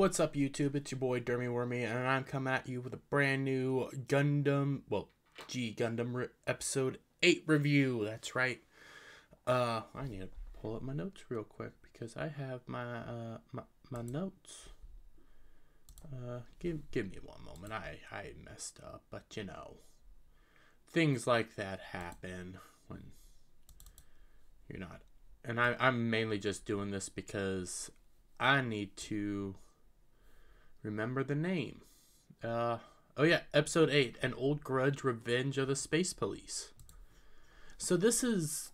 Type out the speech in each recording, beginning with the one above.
What's up, YouTube? It's your boy Dermy Wormy, and I'm coming at you with a brand new Gundam, G Gundam episode 8 review. That's right. I need to pull up my notes real quick because I have my notes. Give me one moment. I messed up, but you know, things like that happen when you're not. And I'm mainly just doing this because I need to remember the name. Oh yeah, episode 8, An Old Grudge, Revenge of the Space Police. So this is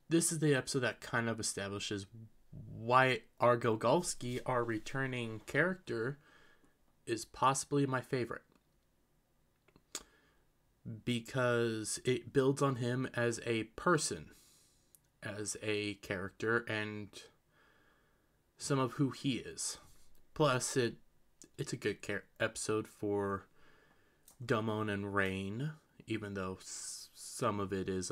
the episode that kind of establishes why Argo Golfsky, our returning character, is possibly my favorite. Because it builds on him as a person, as a character, and some of who he is. Plus, it's a good episode for Dumon and Rain, even though some of it is,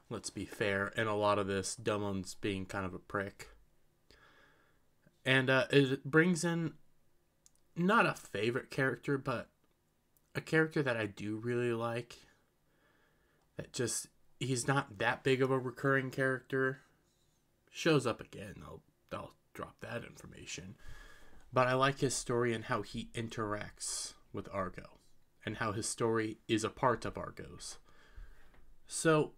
let's be fair, and a lot of this, Dumon's being kind of a prick. And it brings in, not a favorite character, but a character that I do really like. That just, he's not that big of a recurring character. Shows up again, I'll drop that information. But I like his story and how he interacts with Argo, and how his story is a part of Argo's. So,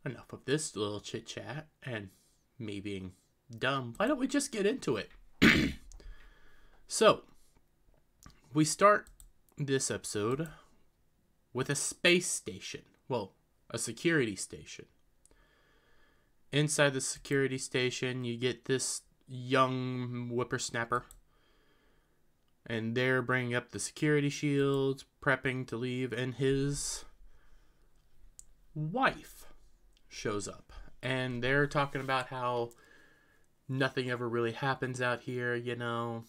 enough of this little chit chat and me being dumb. Why don't we just get into it? So, we start this episode with a space station. Well, a security station. Inside the security station, you get this young whippersnapper. And they're bringing up the security shields, prepping to leave, and his wife shows up. And they're talking about how nothing ever really happens out here, you know.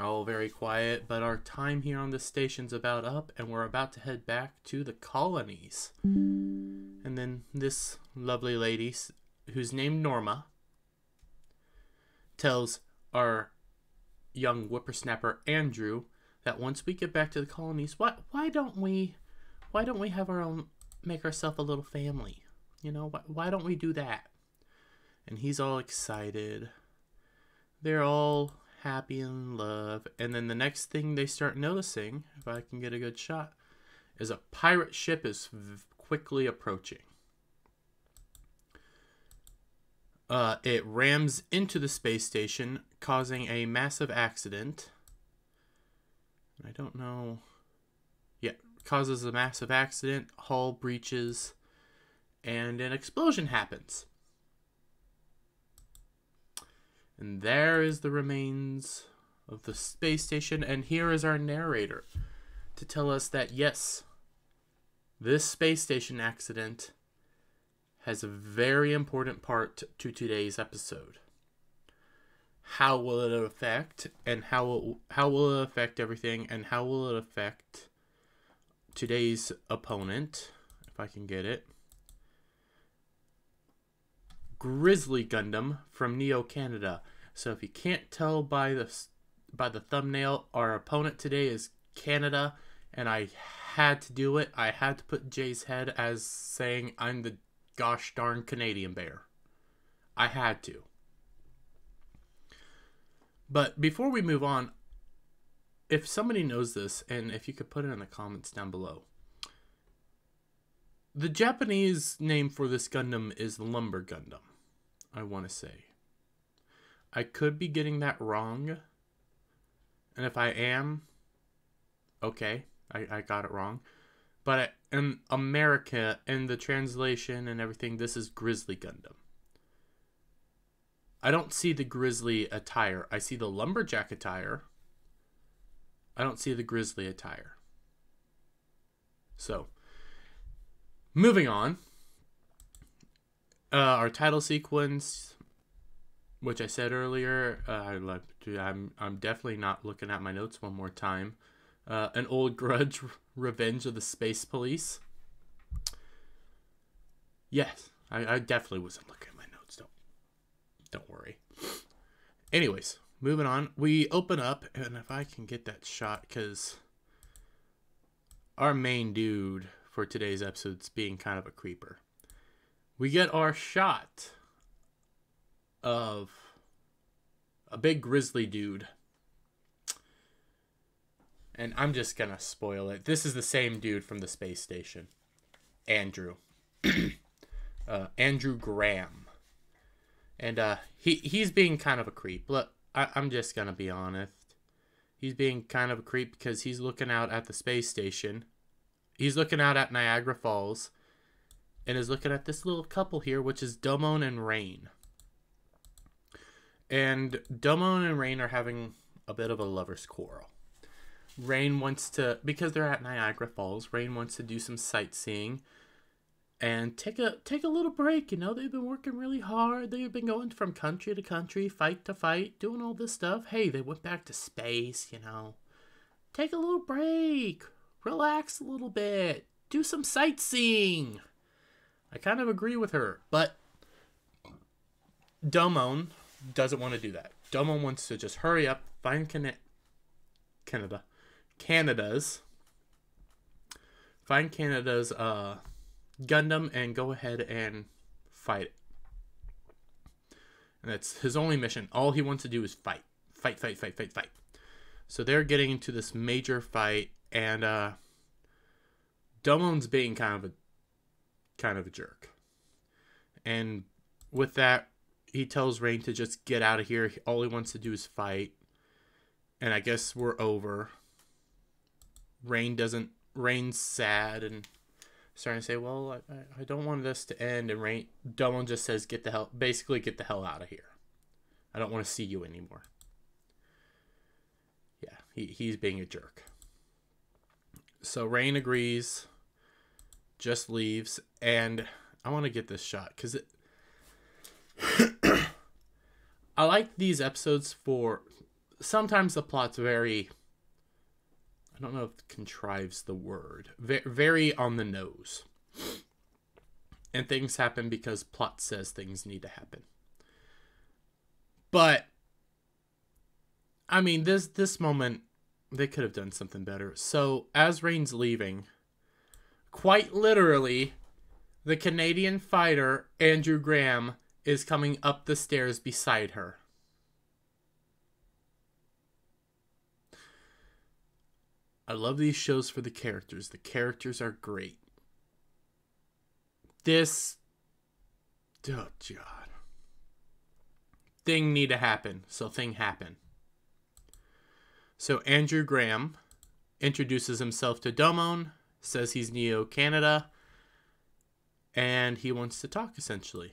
All very quiet, but our time here on the station's about up, and we're about to head back to the colonies. And then this lovely lady, who's named Norma, tells our young whippersnapper Andrew that once we get back to the colonies, why don't we have our own, make ourselves a little family? You know, why don't we do that? And he's all excited. They're all happy and in love. And then the next thing they start noticing, if I can get a good shot, is a pirate ship is quickly approaching. It rams into the space station, causing a massive accident. I don't know. Yeah, causes a massive accident, hull breaches, and an explosion happens. And there is the remains of the space station, and here is our narrator to tell us that yes, this space station accident has a very important part to today's episode. How will it affect, and how will it affect everything, and how will it affect today's opponent, if I can get it. Grizzly Gundam from Neo Canada. So if you can't tell by the thumbnail, our opponent today is Canada, and I had to do it. I had to put Jay's head as saying I'm the gosh darn Canadian bear. I had to. But before we move on, if somebody knows this, and if you could put it in the comments down below. The Japanese name for this Gundam is Lumber Gundam, I want to say. I could be getting that wrong. And if I am, okay, I got it wrong. But in America, in the translation and everything, this is Grizzly Gundam. I don't see the grizzly attire. I see the lumberjack attire. I don't see the grizzly attire. So, moving on. Our title sequence, which I said earlier, I'm definitely not looking at my notes one more time. An Old Grudge, Revenge of the Space Police. Yes, I definitely wasn't looking at my notes, though. don't worry. Anyways, moving on. We open up, and if I can get that shot, because our main dude for today's episode's being kind of a creeper. We get our shot of a big grizzly dude. And I'm just gonna spoil it. This is the same dude from the space station. Andrew. Andrew Graham. And he's being kind of a creep. Look, I'm just gonna be honest. He's being kind of a creep because he's looking out at the space station. He's looking out at Niagara Falls. And is looking at this little couple here, which is Domon and Rain. And Domon and Rain are having a bit of a lover's quarrel. Rain wants to, because they're at Niagara Falls, Rain wants to do some sightseeing and take a little break. You know, they've been working really hard. They've been going from country to country, fight to fight, doing all this stuff. Hey, they went back to space, you know. Take a little break. Relax a little bit. Do some sightseeing. I kind of agree with her, but Domon doesn't want to do that. Domon wants to just hurry up, find Canada's Gundam and go ahead and fight it. And that's his only mission. All he wants to do is fight. Fight. So they're getting into this major fight, and Domon's being kind of a jerk. And with that, he tells Rain to just get out of here. All he wants to do is fight. And I guess we're over. Rain's sad and starting to say, well, I don't want this to end. And Domon just says, get the hell out of here. I don't want to see you anymore. Yeah, he's being a jerk. So Rain agrees, just leaves, and I want to get this shot because I like these episodes for sometimes the plot's very, I don't know if contrives the word, very on the nose, and things happen because plot says things need to happen. But I mean, this moment, they could have done something better. So as Rain's leaving, quite literally, the Canadian fighter Andrew Graham is coming up the stairs beside her. I love these shows for the characters. The characters are great. This, oh God, thing need to happen. So thing happen. So Andrew Graham introduces himself to Domon, says he's Neo Canada, and he wants to talk essentially.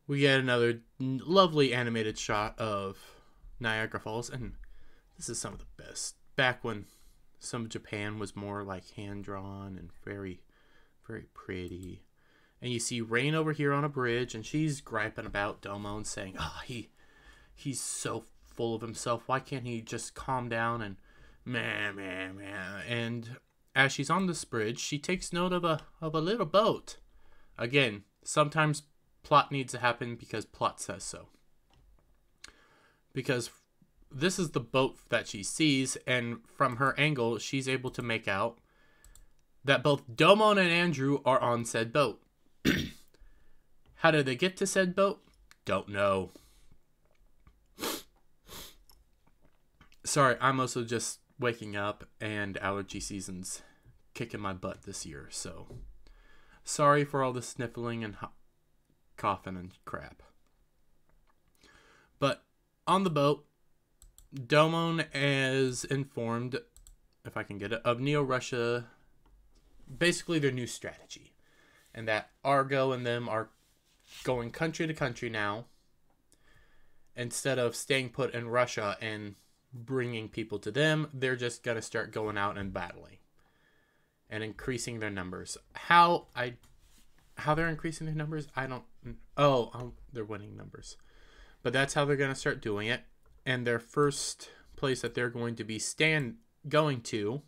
We get another lovely animated shot of Niagara Falls, and this is some of the best. Back when some of Japan was more like hand-drawn and very, very pretty. And you see Rain over here on a bridge, and she's griping about Domon, saying, oh, he's so full of himself. Why can't he just calm down and meh. And as she's on this bridge, she takes note of a little boat. Again, sometimes plot needs to happen because plot says so. Because this is the boat that she sees, and from her angle, she's able to make out that both Domon and Andrew are on said boat. How did they get to said boat? Don't know. Sorry, I'm also just waking up, and allergy season's kicking my butt this year, so sorry for all the sniffling and coughing and crap. But on the boat, Domon is informed, if I can get it, of Neo-Russia, basically their new strategy. And that Argo and them are going country to country now, instead of staying put in Russia and bringing people to them. They're just going to start going out and battling and increasing their numbers. How they're increasing their numbers, I don't... they're winning numbers. But that's how they're going to start doing it. And their first place that they're going to be going to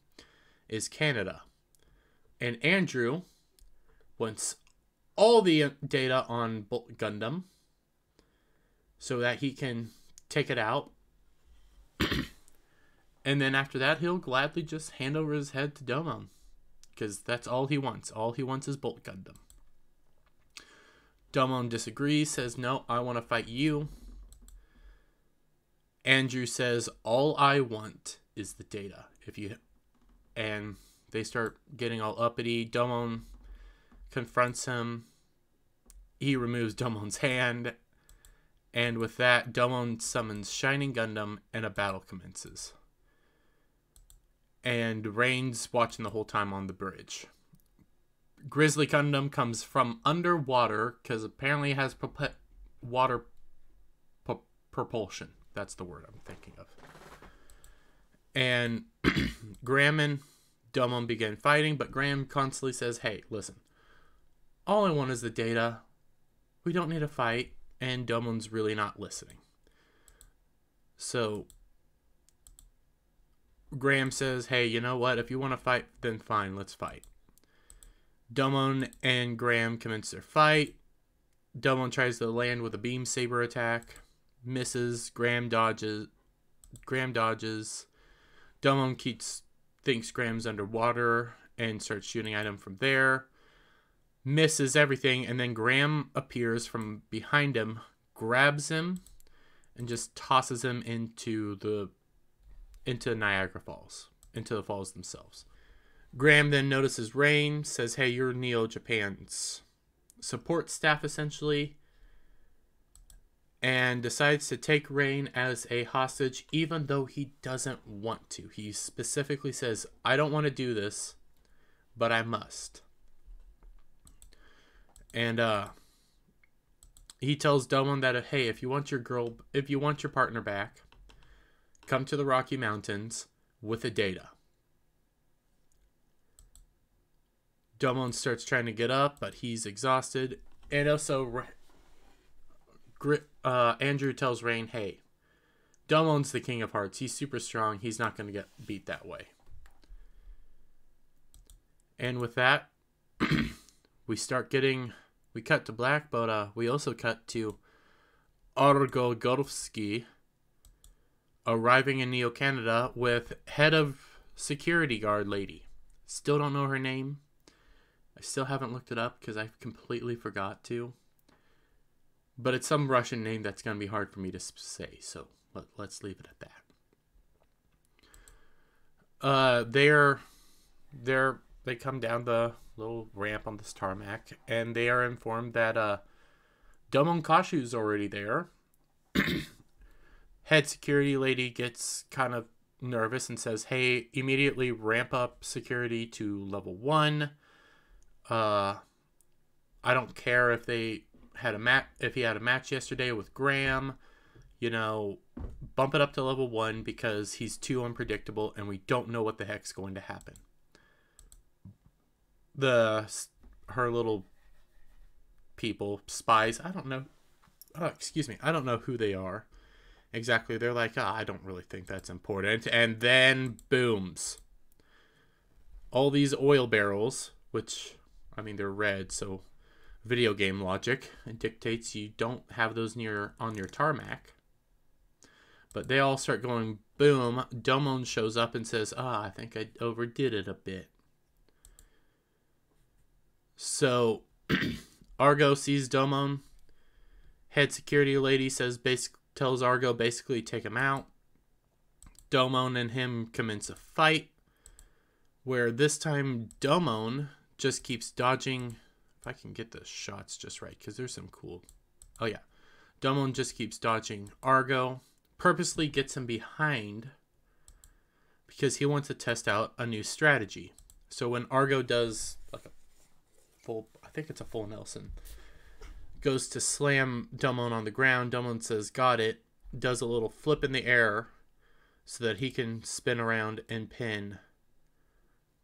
is Canada. And Andrew wants all the data on Gundam so that he can take it out. And then after that, he'll gladly just hand over his head to Domon, because that's all he wants. All he wants is Bolt Gundam. Domon disagrees, says, no, I want to fight you. Andrew says, all I want is the data. And they start getting all uppity. Domon confronts him. He removes Domon's hand. And with that, Domon summons Shining Gundam and a battle commences. And Rain's watching the whole time on the bridge. Grizzly Gundam comes from underwater because apparently it has water propulsion. That's the word I'm thinking of. And Graham and Domon begin fighting, but Graham constantly says, hey, listen, all I want is the data. We don't need to fight. And Domon's really not listening. So Graham says, hey, you know what? If you want to fight, then fine, let's fight. Domon and Graham commence their fight. Domon tries to land with a beam saber attack. Misses. Graham dodges. Domon thinks Graham's underwater and starts shooting at him from there. Misses everything, and then Graham appears from behind him, grabs him, and just tosses him into Niagara Falls, into the falls themselves. Graham then notices Rain, says, hey, you're Neo Japan's support staff, essentially, and decides to take Rain as a hostage, even though he doesn't want to. He specifically says, I don't want to do this, but I must. And he tells Domon that, hey, if you want your partner back, come to the Rocky Mountains with the data. Domon starts trying to get up, but he's exhausted. And also, Andrew tells Rain, hey, Domon's the King of Hearts. He's super strong. He's not going to get beat that way. And with that, we cut to black, but we also cut to Argo Gorski arriving in Neo Canada with head of security guard lady. Still don't know her name. I still haven't looked it up because I completely forgot to. But it's some Russian name that's going to be hard for me to say, so let's leave it at that. They come down the little ramp on this tarmac, and they are informed that Domon Kashu's already there. Head security lady gets kind of nervous and says, hey, immediately ramp up security to level 1. I don't care if he had a match yesterday with Graham, bump it up to level 1 because he's too unpredictable and we don't know what the heck's going to happen. Her little people, spies, I don't know. I don't know who they are exactly. They're like, I don't really think that's important. And then booms. All these oil barrels, which, they're red, so video game logic dictates you don't have those on your tarmac. But they all start going boom. Domon shows up and says, I think I overdid it a bit. So Argo sees Domon. Head security lady tells Argo basically take him out. Domon and him commence a fight, where this time Domon just keeps dodging. If I can get the shots just right, because there's some cool. Oh yeah, Domon just keeps dodging Argo. Purposely gets him behind because he wants to test out a new strategy. So when Argo does like a full, I think it's a full Nelson, goes to slam Domon on the ground, Domon says, got it, does a little flip in the air so that he can spin around and pin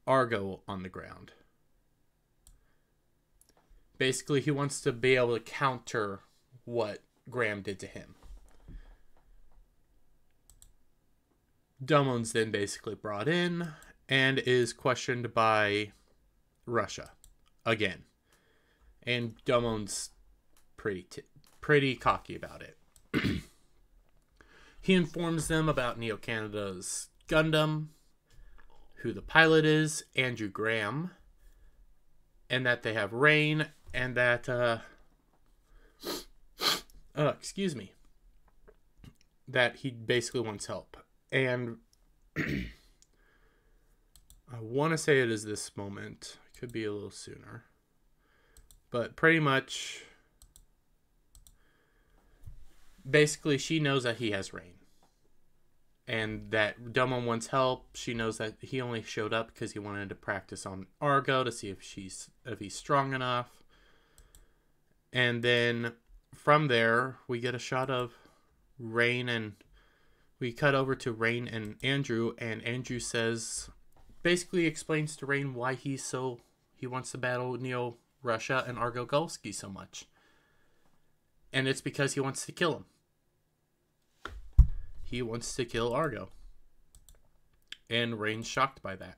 Argo on the ground. Basically, he wants to be able to counter what Graham did to him. Domon's then basically brought in and is questioned by Russia again. And Domon's pretty cocky about it. He informs them about Neo Canada's Gundam, who the pilot is, Andrew Graham, and that they have Rain, and that, excuse me, that he basically wants help. And I want to say it is this moment. It could be a little sooner. But pretty much, basically, she knows that he has Rain. And that Dumbo wants help. She knows that he only showed up because he wanted to practice on Argo to see if he's strong enough. And then from there, we get a shot of Rain, and we cut over to Rain and Andrew says, basically explains to Rain why he wants to battle Neo Russia and Argo Golski so much. And it's because he wants to kill him. He wants to kill Argo. And Rain's shocked by that.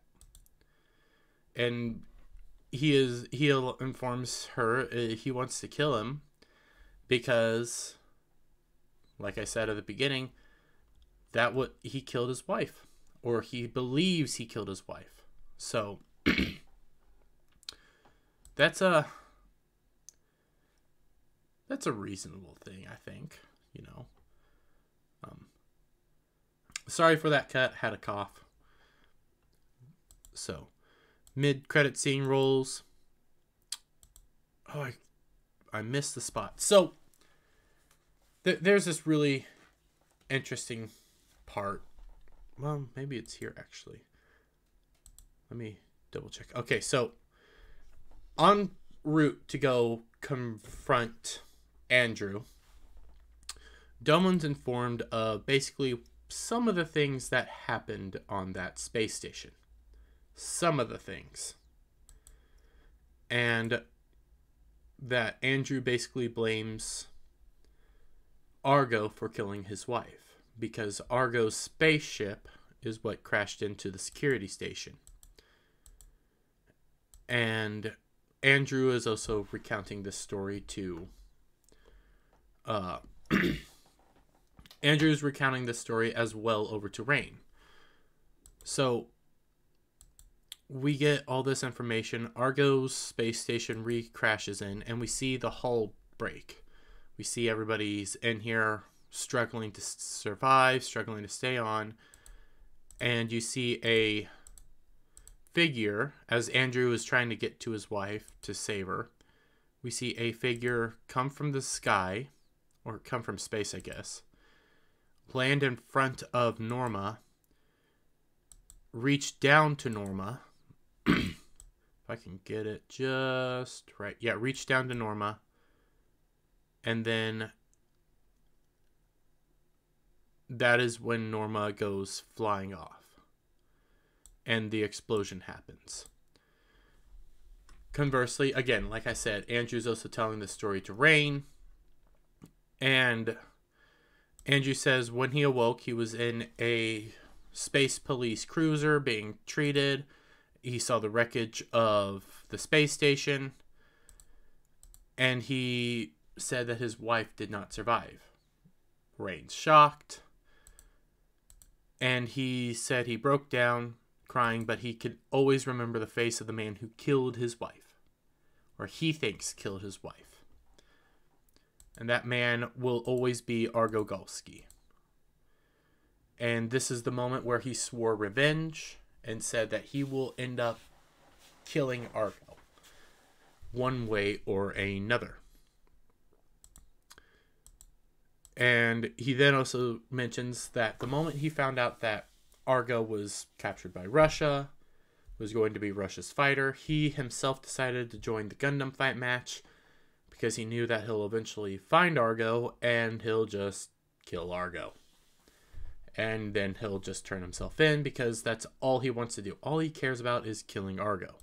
And he informs her he wants to kill him because, like I said at the beginning, he killed his wife, or he believes he killed his wife. So that's a reasonable thing, I think. Sorry for that cut. Had a cough. So, mid-credit scene rolls. Oh, I missed the spot. So, there's this really interesting part. Well, maybe it's here, actually. Let me double check. Okay, so, en route to go confront Andrew, Domon's informed of basically some of the things that happened on that space station. Some of the things. And that Andrew basically blames Argo for killing his wife, because Argo's spaceship is what crashed into the security station. And Andrew is also recounting this story to Andrew's recounting this story as well over to Rain. So we get all this information. Argo's space station crashes in, and we see the hull break. We see everybody's in here struggling to survive, struggling to stay on. And you see a figure, as Andrew is trying to get to his wife to save her. We see a figure come from the sky, or come from space, I guess, land in front of Norma, reach down to Norma. If I can get it just right. Yeah, reach down to Norma. And then that is when Norma goes flying off. And the explosion happens. Conversely, again, like I said, Andrew's also telling the story to Rain. And Andrew says when he awoke, he was in a space police cruiser being treated. He saw the wreckage of the space station. And he said that his wife did not survive. Rain's shocked. And he said he broke down crying, but he could always remember the face of the man who killed his wife. Or he thinks killed his wife. And that man will always be Argo Golski. And this is the moment where he swore revenge and said that he will end up killing Argo, one way or another. And he then also mentions that the moment he found out that Argo was captured by Russia, was going to be Russia's fighter, he himself decided to join the Gundam fight match, because he knew that he'll eventually find Argo and he'll just kill Argo. And then he'll just turn himself in, because that's all he wants to do. All he cares about is killing Argo.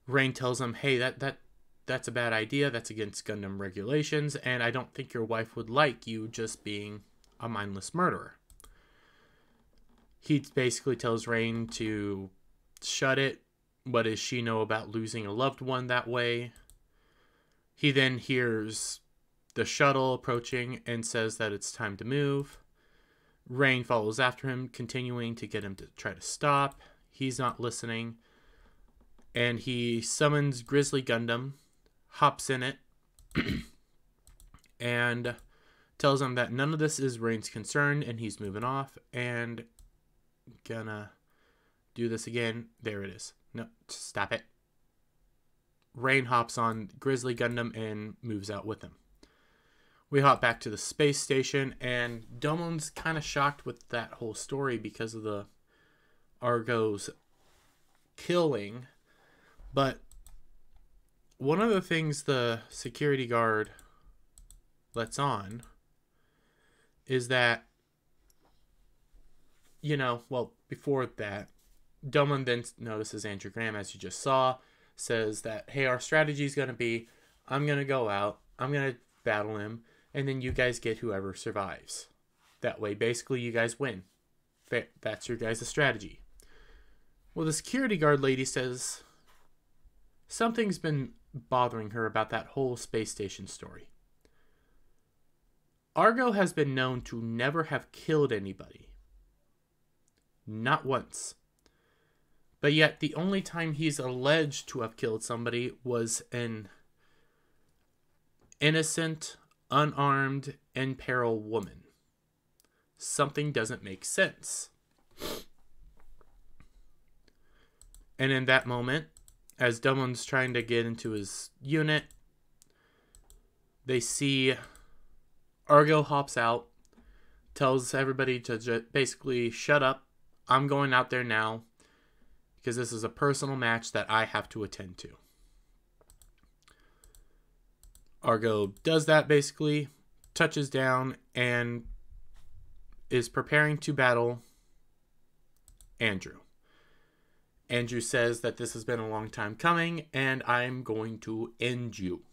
Rain tells him, hey, that's a bad idea. That's against Gundam regulations, and I don't think your wife would like you just being a mindless murderer. He basically tells Rain to shut it. What does she know about losing a loved one that way? He then hears the shuttle approaching and says that it's time to move. Rain follows after him, continuing to get him to try to stop. He's not listening. And he summons Grizzly Gundam, hops in it, and tells him that none of this is Rain's concern, and he's moving off, and gonna do this again. There it is. No, stop it. Rain hops on Grizzly Gundam and moves out with him. We hop back to the space station, and Domon's kind of shocked with that whole story because of the Argo's killing. But one of the things the security guard lets on is that, you know, well, before that, Domon then notices Andrew Graham, as you just saw, says that, hey, our strategy is going to be, I'm going to go out, I'm going to battle him, and then you guys get whoever survives. That way, basically, you guys win. That's your guys' strategy. Well, the security guard lady says something's been bothering her about that whole space station story. Argo has been known to never have killed anybody. Not once. But yet, the only time he's alleged to have killed somebody was an innocent, unarmed, in peril woman. Something doesn't make sense. And in that moment, as Domon's trying to get into his unit, they see Argo hops out, tells everybody to basically shut up. I'm going out there now because this is a personal match that I have to attend to. Argo does that basically, touches down, and is preparing to battle Andrew. Andrew says that this has been a long time coming, and I'm going to end you.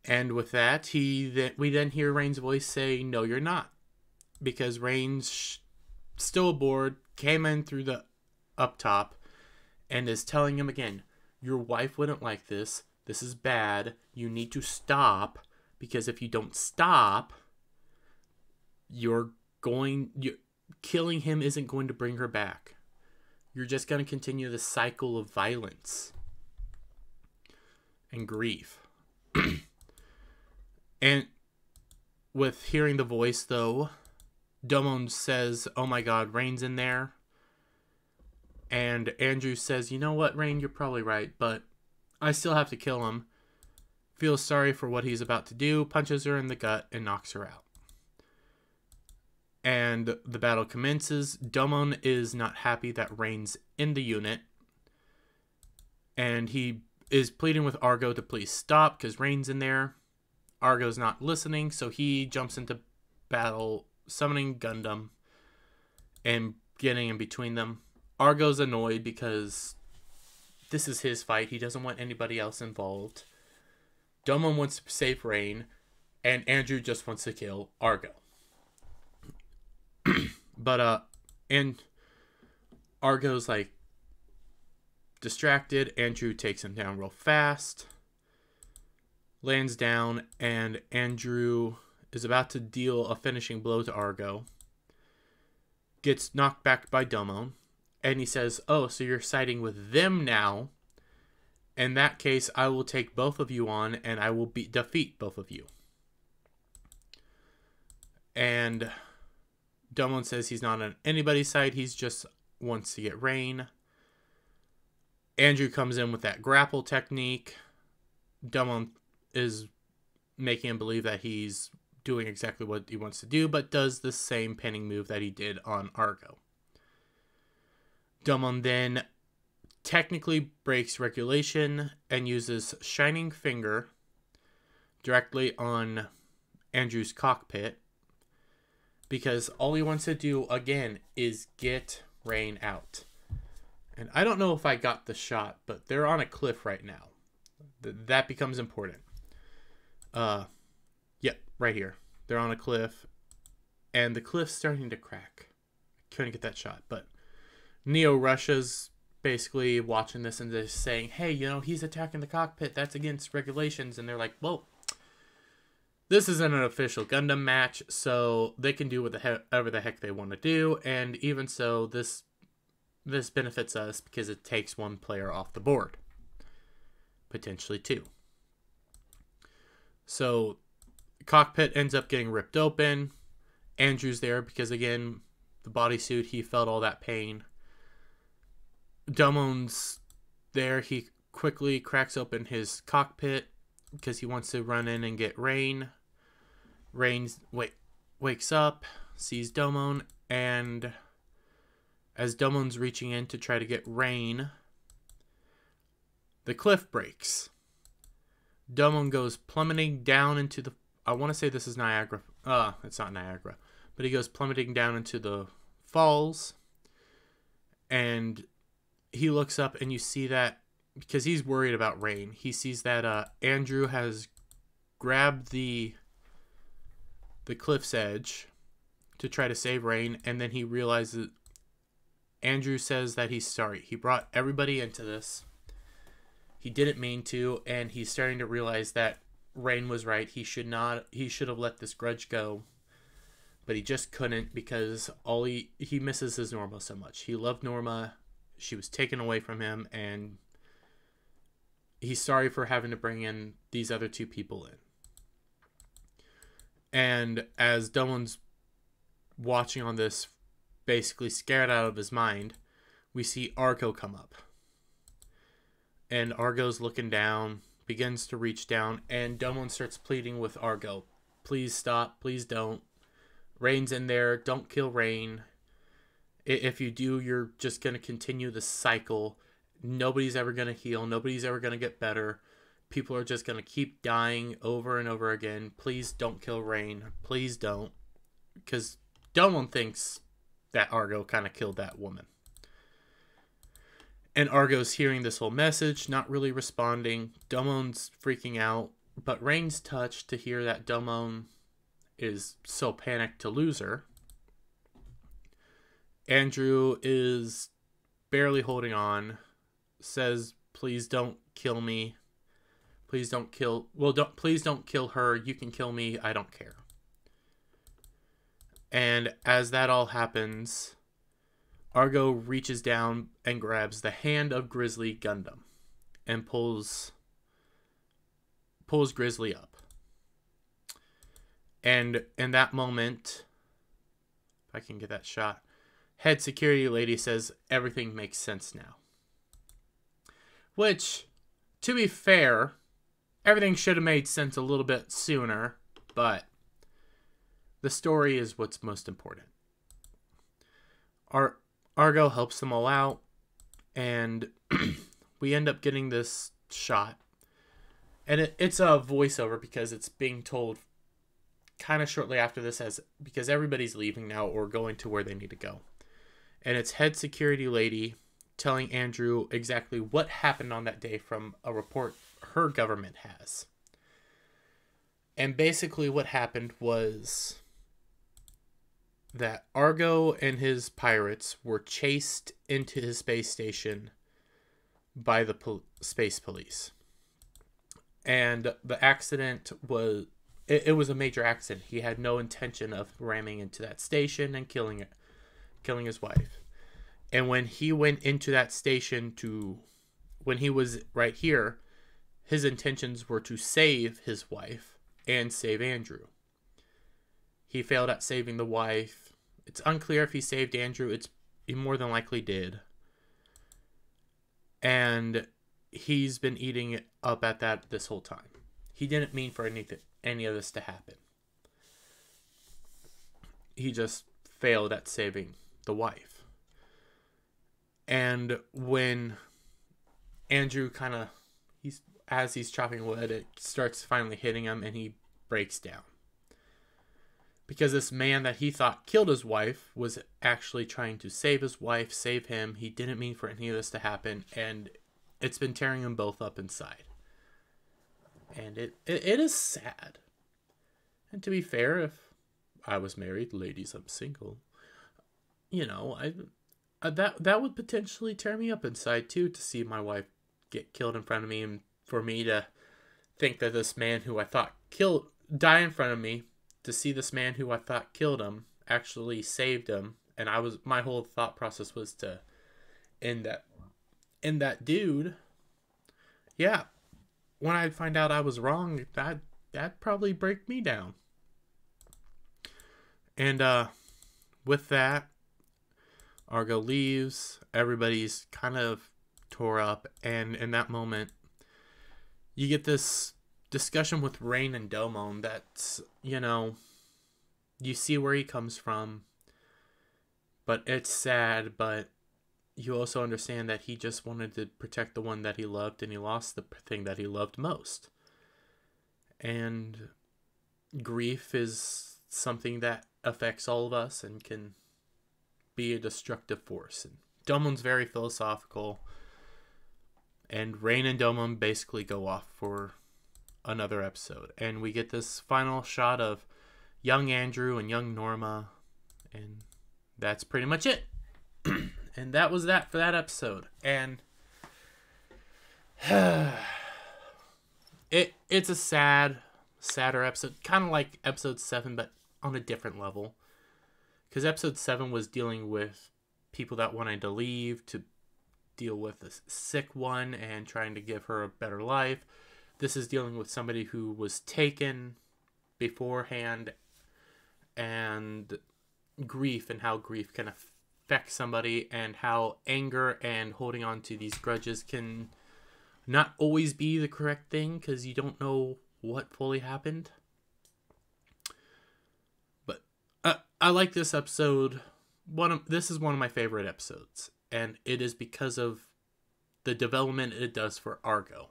And with that, we then hear Rain's voice say, no, you're not. Because Rain's still aboard, came in through the up top, and is telling him again, your wife wouldn't like this. This is bad. You need to stop, because if you don't stop, killing him isn't going to bring her back. You're just going to continue the cycle of violence and grief. And with hearing the voice, though, Domon says, oh my god, Rain's in there. And Andrew says, you know what, Rain, you're probably right, but I still have to kill him. Feels sorry for what he's about to do, punches her in the gut, and knocks her out. And the battle commences. Domon is not happy that Rain's in the unit. And he is pleading with Argo to please stop because Rain's in there. Argo's not listening, so he jumps into battle, summoning Gundam and getting in between them. Argo's annoyed because this is his fight. He doesn't want anybody else involved. Domon wants to save Rain, and Andrew just wants to kill Argo. And Argo's like distracted. Andrew takes him down real fast, lands down, and Andrew is about to deal a finishing blow to Argo. Gets knocked back by Domon, and he says, oh, so you're siding with them now? In that case, I will take both of you on, and I will defeat both of you. And Domon says he's not on anybody's side. He's just wants to get Rain. Andrew comes in with that grapple technique. Domon is making him believe that he's doing exactly what he wants to do, but does the same pinning move that he did on Argo. Domon then technically breaks regulation and uses Shining Finger directly on Andrew's cockpit, because all he wants to do, again, is get Rain out. And I don't know if I got the shot, but they're on a cliff right now. That becomes important. Yep, right here. They're on a cliff, and the cliff's starting to crack. I couldn't get that shot, but Neo rushes, basically watching this and just saying, hey, he's attacking the cockpit. That's against regulations. And they're like, well, this isn't an official Gundam match, so they can do whatever the heck they want to do. And even so, this benefits us because it takes one player off the board. Potentially two. So the cockpit ends up getting ripped open. Andrew's there because, again, the bodysuit, he felt all that pain. Domon's there. He quickly cracks open his cockpit because he wants to run in and get Rain. Rain wakes up, sees Domon, and as Domon's reaching in to try to get Rain, the cliff breaks. Domon goes plummeting down into the... I want to say this is Niagara. It's not Niagara. But he goes plummeting down into the falls. And he looks up and you see that... Because he's worried about Rain. He sees that Andrew has grabbed the cliff's edge to try to save Rain. And then he realizes... Andrew says that he's sorry. He brought everybody into this. He didn't mean to, and he's starting to realize that Rain was right. He should have let this grudge go, but he just couldn't because he misses his Norma so much. He loved Norma. She was taken away from him, and he's sorry for having to bring in these other two people in. And as Domon's watching on this, basically scared out of his mind, we see Argo come up. And Argo's looking down, begins to reach down, and Domon starts pleading with Argo. Please stop, please don't. Rain's in there, don't kill Rain. If you do, you're just going to continue the cycle. Nobody's ever going to heal, nobody's ever going to get better. People are just going to keep dying over and over again. Please don't kill Rain, please don't. Because Domon thinks that Argo kind of killed that woman. And Argo's hearing this whole message, not really responding. Domon's freaking out, but Rain's touched to hear that Domon is so panicked to lose her. Andrew is barely holding on, says, please don't kill me. Please don't kill her. You can kill me. I don't care. And as that all happens, Argo reaches down and grabs the hand of Grizzly Gundam and pulls Grizzly up. And in that moment, if I can get that shot, head security lady says, everything makes sense now. Which, to be fair, everything should have made sense a little bit sooner, but the story is what's most important. Argo helps them all out, and we end up getting this shot. And it's a voiceover because it's being told kind of shortly after this, because everybody's leaving now or going to where they need to go. And it's head security lady telling Andrew exactly what happened on that day from a report her government has. And basically what happened was that Argo and his pirates were chased into his space station by the space police. And the accident was... It was a major accident. He had no intention of ramming into that station and killing his wife. And when he went into that station when he was right here, his intentions were to save his wife and save Andrew. He failed at saving the wife. It's unclear if he saved Andrew. He more than likely did. And he's been eating it up at that this whole time. He didn't mean for any of this to happen. He just failed at saving the wife. And when Andrew as he's chopping wood, it starts finally hitting him and he breaks down. Because this man that he thought killed his wife was actually trying to save his wife, save him. He didn't mean for any of this to happen, and it's been tearing them both up inside. And it is sad. And to be fair, if I was married, ladies, I'm single, that would potentially tear me up inside too, to see my wife get killed in front of me, and for me to think that this man who I thought die in front of me, to see this man who I thought killed him actually saved him, and my whole thought process was to end that dude. Yeah, when I find out I was wrong, that'd probably break me down. And with that, Argo leaves. Everybody's kind of tore up, and in that moment, you get this discussion with Rain and Domon that's, you see where he comes from, but it's sad, but you also understand that he just wanted to protect the one that he loved, and he lost the thing that he loved most. And grief is something that affects all of us and can be a destructive force. And Domon's very philosophical, and Rain and Domon basically go off for another episode, and we get this final shot of young Andrew and young Norma, and that's pretty much it. And that was that for that episode. And it's a sadder episode, kind of like episode 7, but on a different level, because episode 7 was dealing with people that wanted to leave to deal with a sick one and trying to give her a better life. This is dealing with somebody who was taken beforehand, and grief, and how grief can affect somebody, and how anger and holding on to these grudges can not always be the correct thing, because you don't know what fully happened. But I like this episode. This is one of my favorite episodes, and it is because of the development it does for Argo.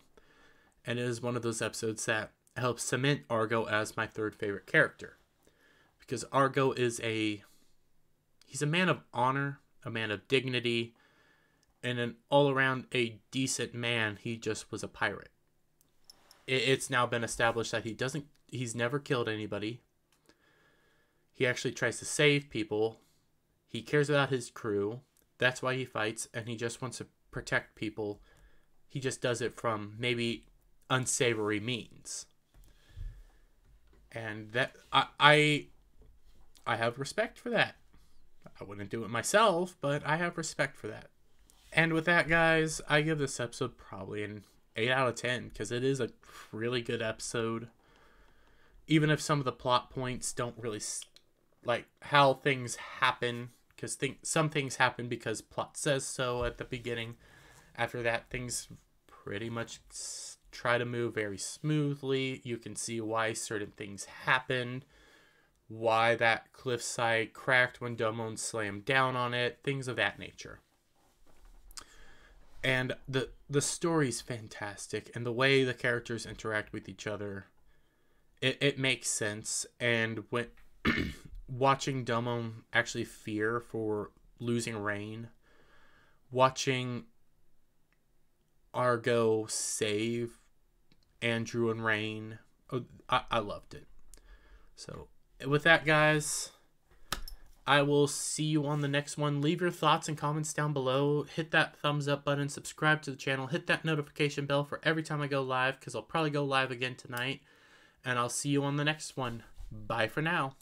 And it is one of those episodes that helps cement Argo as my third favorite character. Because Argo he's a man of honor, a man of dignity, and an all-around a decent man. He just was a pirate. It's now been established that he's never killed anybody. He actually tries to save people. He cares about his crew. That's why he fights, and he just wants to protect people. He just does it from maybe unsavory means. And that I have respect for that. I wouldn't do it myself, but I have respect for that. And with that, guys, I give this episode probably an 8 out of 10, because it is a really good episode. Even if some of the plot points don't really, like how things happen, because some things happen because plot says so at the beginning. After that, things pretty much try to move very smoothly. You can see why certain things happened, why that cliffside cracked when Domon slammed down on it, things of that nature. And the story's fantastic, and the way the characters interact with each other, it makes sense. And when watching Domon actually fear for losing Rain, watching Argo save Andrew and Rain, I loved it. So with that, guys, I will see you on the next one. Leave your thoughts and comments down below. Hit that thumbs up button, subscribe to the channel, hit that notification bell for every time I go live, because I'll probably go live again tonight. And I'll see you on the next one. Bye for now.